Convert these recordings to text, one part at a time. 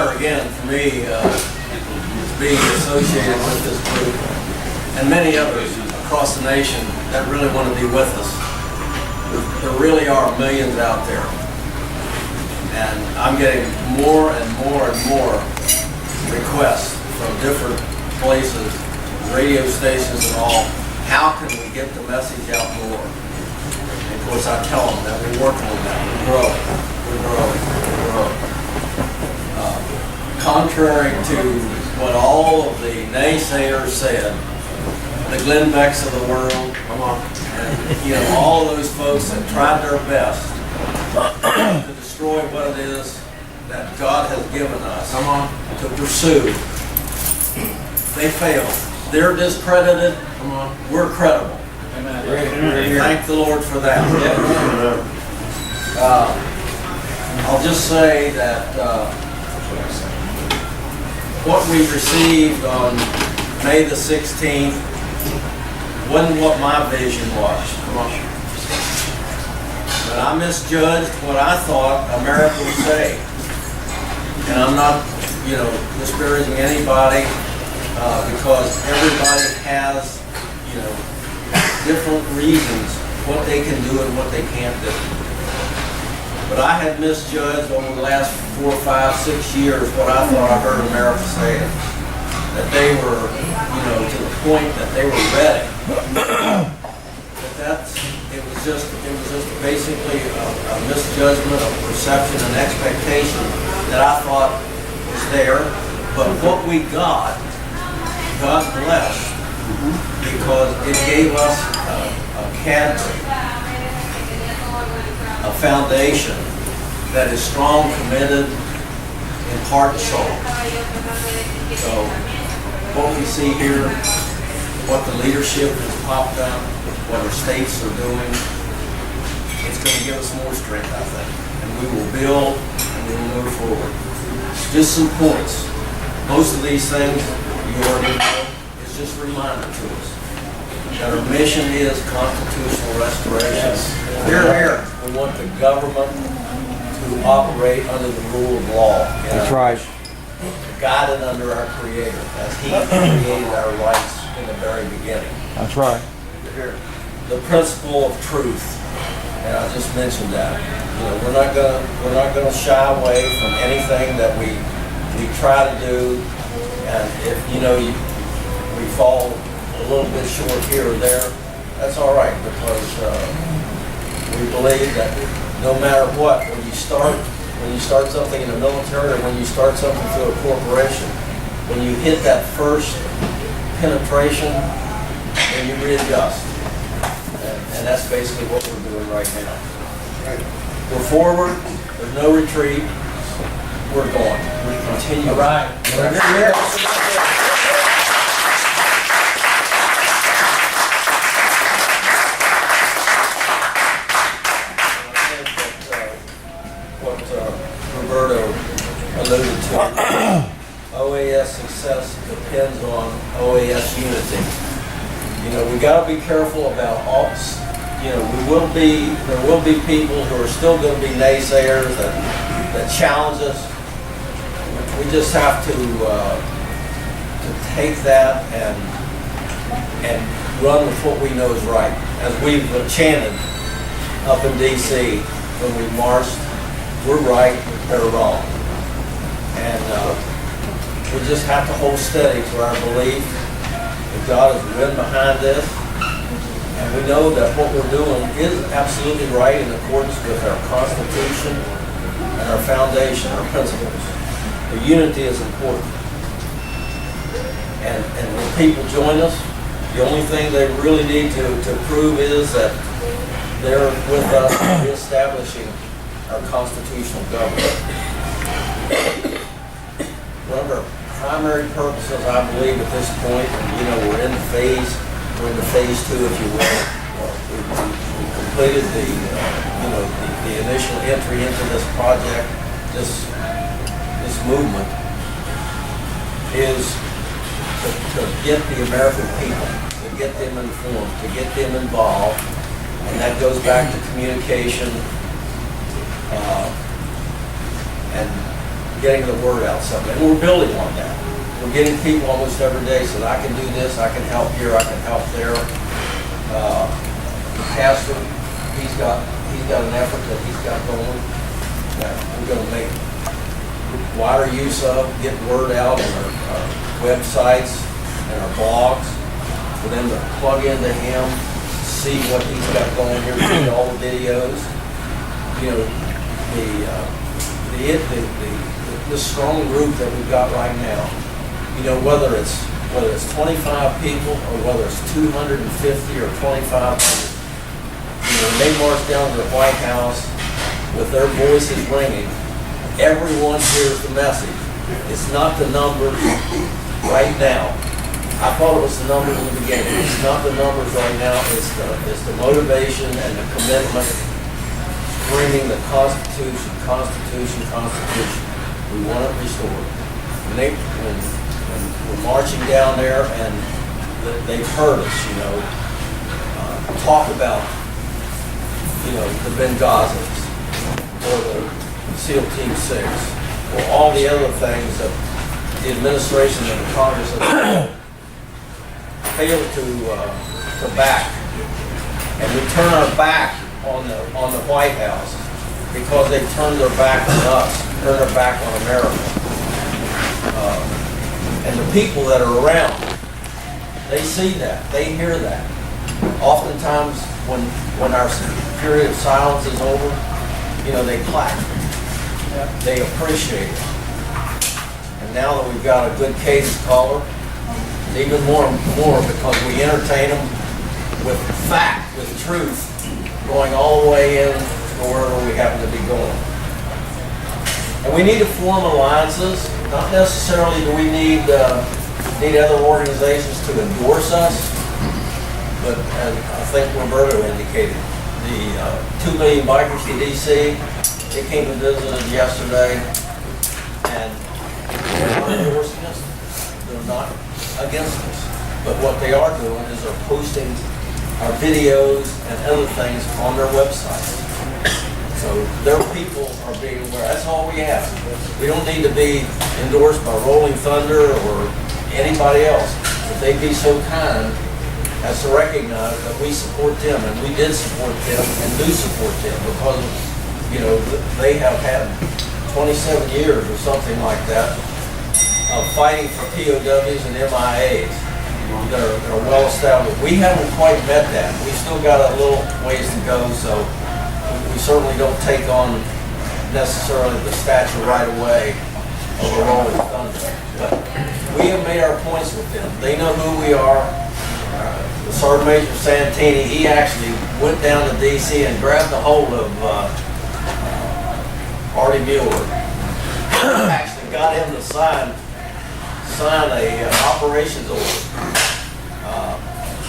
honor again for me being associated with this group and many others across the nation that really want to be with us. There really are millions out there. And I'm getting more and more and more requests from different places, radio stations and all. How can we get the message out more? And of course I tell them that we're working on that. We're growing. Contrary to what all of the naysayers said, the Glenn Becks of the world, and all of those folks that tried their best to destroy what it is that God has given us to pursue, they failed. They're discredited. We're credible. Amen. Thank the Lord for that. I'll just say that what we received on May the 16th wasn't what my vision was. But I misjudged what I thought America would say. And I'm not, disparaging anybody because everybody has, different reasons what they can do and what they can't do. But I had misjudged over the last 4, 5, 6 years what I thought I heard America saying. That they were, to the point that they were ready. But it was just basically a misjudgment, a perception, an expectation that I thought was there. But what we got, God blessed, because it gave us a cadre, a foundation that is strong, committed, in heart and soul. So what we see here, what the leadership has popped up, what our states are doing, it's going to give us more strength, I think. And we will build and we will move forward. Just some points. Most of these things you already know. It's just a reminder to us that our mission is constitutional restoration. Here, we want the government to operate under the rule of law. That's right. Guided under our Creator, as He created our rights in the very beginning. That's right. The principle of truth, and I just mentioned that. We're not gonna shy away from anything that we try to do, and if we fall a little bit short here or there, that's all right, because we believe that no matter what, when you start something in the military or when you start something through a corporation, when you hit that first penetration, then you readjust. And that's basically what we're doing right now. We're forward, there's no retreat, we're going. We continue. All right. Alluded to. OAS success depends on OAS unity. We got to be careful about all. There will be people who are still going to be naysayers that challenge us. We just have to take that and run with what we know is right. As we've chanted up in D.C. when we marched, we're right, they're wrong. And we just have to hold steady to our belief that God is the wind behind this. And we know that what we're doing is absolutely right in accordance with our Constitution and our foundation, our principles. The unity is important. And when people join us, the only thing they really need to prove is that they're with us reestablishing our constitutional government. One of our primary purposes, I believe, at this point, we're in phase 2, if you will. We completed the initial entry into this project. This movement is to get the American people, to get them informed, to get them involved, and that goes back to communication and getting the word out some. And we're building on that. We're getting people almost every day so that I can do this, I can help here, I can help there. The pastor, he's got an effort that he's got going that we're going to make wider use of, get word out on our websites and our blogs for them to plug into him, see what he's got going here, see all the videos. You know, the strong group that we've got right now. You know, whether it's 25 people or whether it's 250 or 2,500. You know, when they march down to the White House with their voices ringing, everyone hears the message. It's not the numbers right now. I thought it was the numbers in the beginning. It's not the numbers right now. It's the motivation and the commitment, bringing the Constitution. We want it restored. When we're marching down there and they've heard us, you know, talk about, you know, the Benghazis or the SEAL Team 6 or all the other things that the administration and the Congress have failed to back. And we turn our back on the White House because they turned their back on us, turned their back on America. And the people that are around, they see that, they hear that. Oftentimes, when our period of silence is over, you know, they clap. They appreciate it. And now that we've got a good cadence caller, even more because we entertain them with fact, with truth, going all the way in to wherever we happen to be going. And we need to form alliances. Not necessarily do we need other organizations to endorse us, but as I think Roberto indicated, the 2 million bikers to DC, they came and visited us yesterday, and they're not endorsing us. They're not against us. But what they are doing is they're posting our videos and other things on their website. So their people are being aware. That's all we have. We don't need to be endorsed by Rolling Thunder or anybody else. If they'd be so kind as to recognize that we support them, and we did support them and do support them because, you know, they have had 27 years or something like that of fighting for POWs and MIAs. They're well established. We haven't quite met that. We still got a little ways to go, so we certainly don't take on necessarily the stature right away of a Rolling Thunder. But we have made our points with them. They know who we are. Sergeant Major Santini, he actually went down to D.C. and grabbed a hold of Artie Mueller. Actually got him to sign a operations order.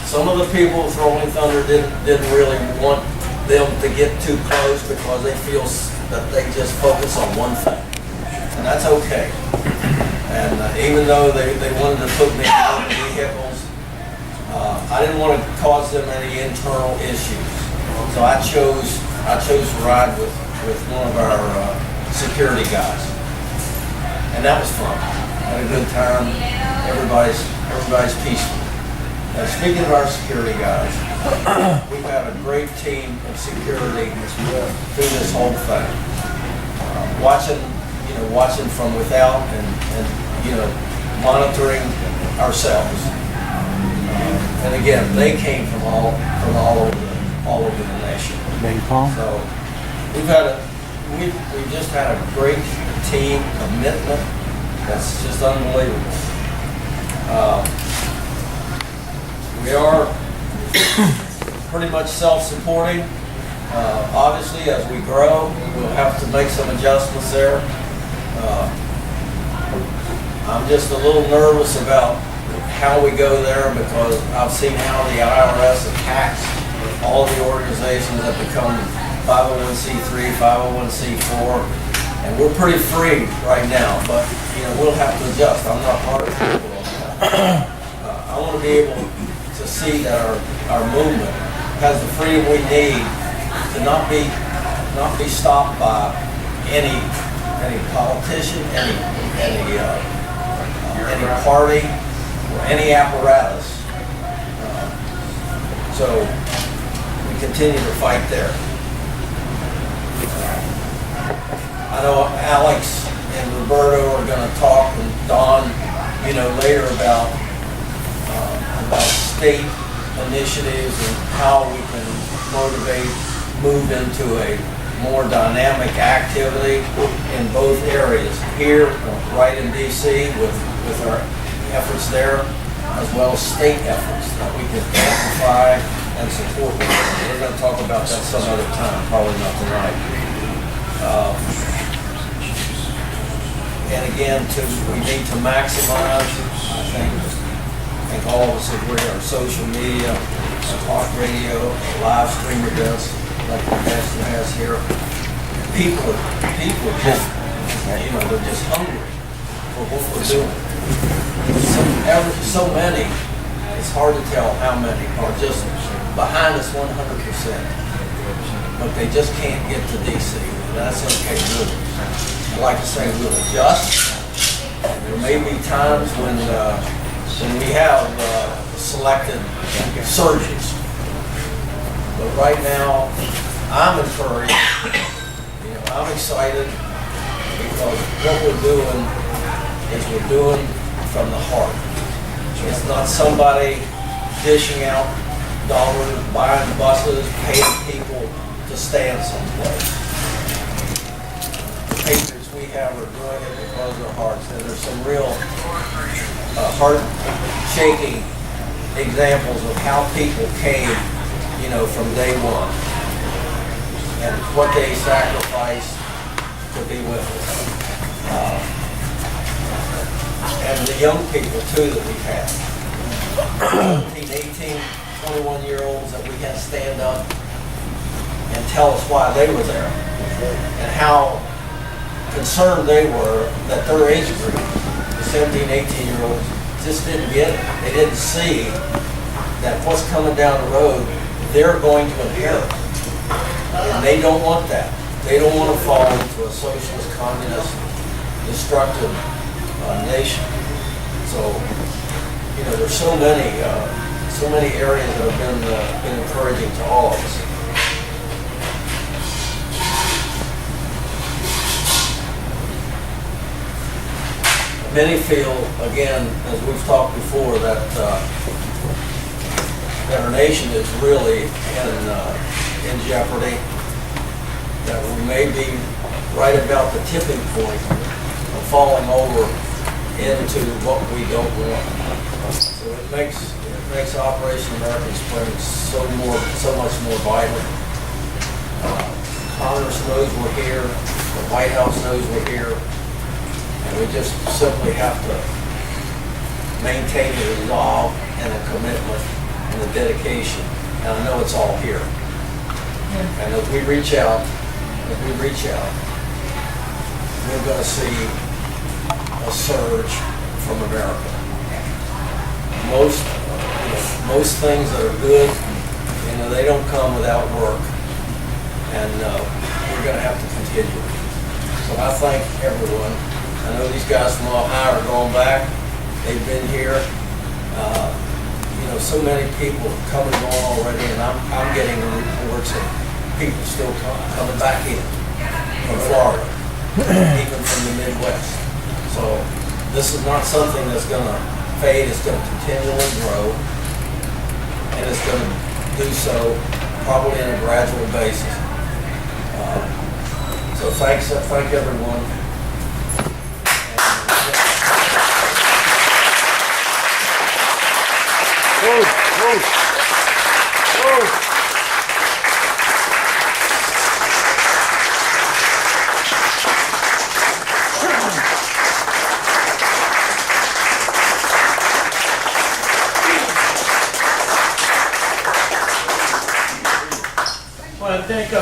Some of the people with Rolling Thunder didn't really want them to get too close because they feel that they just focus on one thing, and that's okay. And even though they wanted to put me in the vehicles, I didn't want to cause them any internal issues, so I chose to ride with one of our security guys, and that was fun. Had a good time. Everybody's peaceful. Now, speaking of our security guys, we've had a great team of security through this whole thing. Watching from without and monitoring ourselves. And again, they came from all over the nation. So we've just had a great team commitment that's just unbelievable. We are pretty much self-supporting. Obviously, as we grow, we'll have to make some adjustments there. I'm just a little nervous about how we go there because I've seen how the IRS attacks all the organizations that become 501c3, 501c4, and we're pretty free right now, but we'll have to adjust. I'm not part of the people on that. I want to be able to see that our movement has the freedom we need to not be stopped by any any politician, any party, or any apparatus. So we continue to fight there. I know Alex and Roberto are going to talk, and Don, later about state initiatives and how we can move into a more dynamic activity in both areas. Here, right in DC, with our efforts there, as well as state efforts that we can amplify and support. We're going to talk about that some other time, probably not tonight. And again, we need to maximize, I think all of us agree, our social media, our talk radio, our live stream events, like the pastor has here. People are just, they're just hungry for what we're doing. So many, it's hard to tell how many are just behind us 100%, but they just can't get to DC. And that's okay, really. I like to say we'll adjust. There may be times when we have selected surges, but right now I'm encouraged. I'm excited because what we're doing is we're doing from the heart. It's not somebody dishing out dollars, buying buses, paying people to stand someplace. The patriots we have are doing it because of their hearts. And there's some real heart-shaking examples of how people came, from day one, and what they sacrificed to be with us. And the young people, too, that we've had. 17, 18, 21-year-olds that we had stand up and tell us why they were there and how concerned they were that their age group, the 17, 18-year-olds, just didn't get it. They didn't see that what's coming down the road, they're going to inherit. And they don't want that. They don't want to fall into a socialist, communist, destructive nation. So, there's so many areas that have been encouraging to all of us. Many feel, again, as we've talked before, that our nation is really in jeopardy. That we may be right about the tipping point of falling over into what we don't want. So it makes Operation American Spring so much more vital. Congress knows we're here. The White House knows we're here. And we just simply have to maintain the resolve and the commitment and the dedication. And I know it's all here. And as we reach out, we're going to see a surge from America. Most things that are good, they don't come without work, and we're going to have to continue. So I thank everyone. I know these guys from Ohio are going back. They've been here. So many people come and go already, and I'm getting reports of people still coming back in from Florida, even from the Midwest. So this is not something that's going to fade. It's going to continually grow, and it's going to do so probably on a gradual basis. So thank everyone. I want to thank